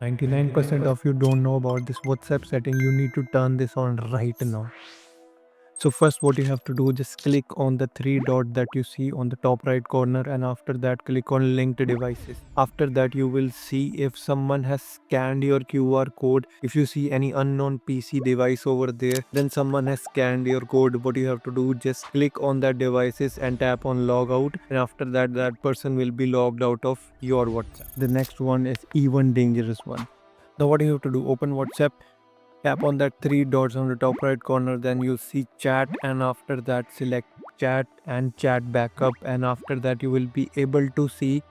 99% of you don't know about this WhatsApp setting. You need to turn this on right now. So first what you have to do, just click on the three dot that you see on the top right corner, and after that click on linked devices. After that you will see if someone has scanned your QR code. If you see any unknown PC device over there, then someone has scanned your code. What you have to do, just click on that devices and tap on log out, and after that that person will be logged out of your WhatsApp. The next one is even dangerous one. Now what you have to do, open WhatsApp. Tap on that three dots on the top right corner, then you see chat, and after that select chat and chat backup, and after that you will be able to see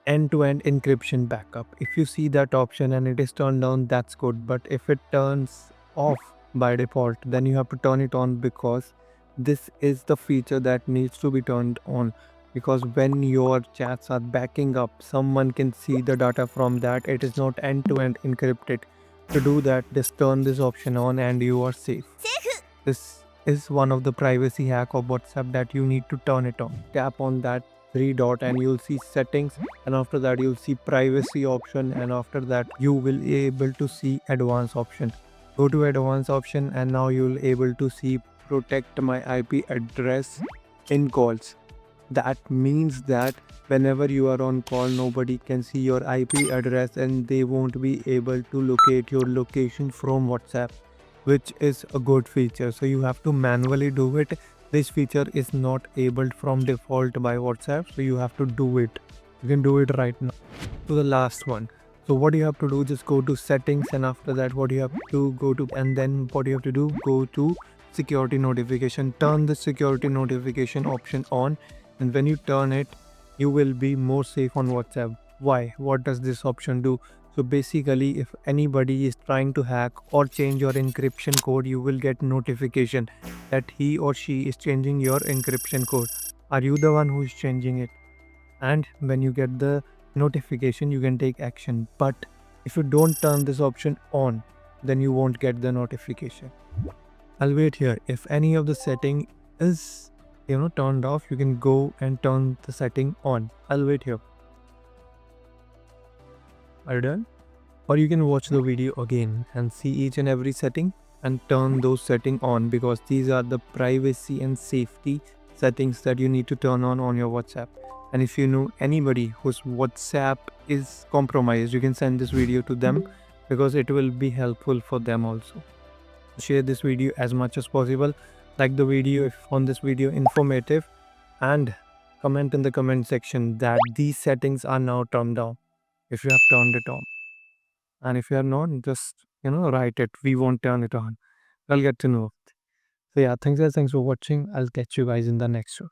end-to-end encryption backup. If you see that option and it is turned on, that's good, but if it turns off by default, then you have to turn it on, because this is the feature that needs to be turned on, because when your chats are backing up, someone can see the data from that. It is not end-to-end encrypted. To do that, just turn this option on and you are safe. This is one of the privacy hack of WhatsApp that you need to turn it on. Tap on that three dot and you'll see settings, and after that you'll see privacy option, and after that you will be able to see advanced option. Go to advanced option, and now you'll able to see protect my IP address in calls. That means that whenever you are on call, nobody can see your IP address and they won't be able to locate your location from WhatsApp, which is a good feature. So you have to manually do it. This feature is not enabled from default by WhatsApp, so you have to do it. You can do it right now. To the last one. So what you have to do, just go to settings, and after that what you have to go to, and then what you have to do, go to security notification. Turn the security notification option on, and when you turn it, you will be more safe on WhatsApp. Why? What does this option do? So basically, if anybody is trying to hack or change your encryption code, you will get notification that he or she is changing your encryption code. Are you the one who is changing it? And when you get the notification, you can take action. But if you don't turn this option on, then you won't get the notification. I'll wait here. If any of the setting is turned off, you can go and turn the setting on. I'll wait here. Are you done? Or you can watch the video again and see each and every setting and turn those settings on, because these are the privacy and safety settings that you need to turn on your WhatsApp. And if you know anybody whose WhatsApp is compromised, you can send this video to them, because it will be helpful for them also. Share this video as much as possible. Like the video if on this video informative, and comment in the comment section that these settings are now turned down if you have turned it on. And if you are not, just write it. We won't turn it on. I'll get to know. So yeah, thanks guys. Thanks for watching. I'll catch you guys in the next show.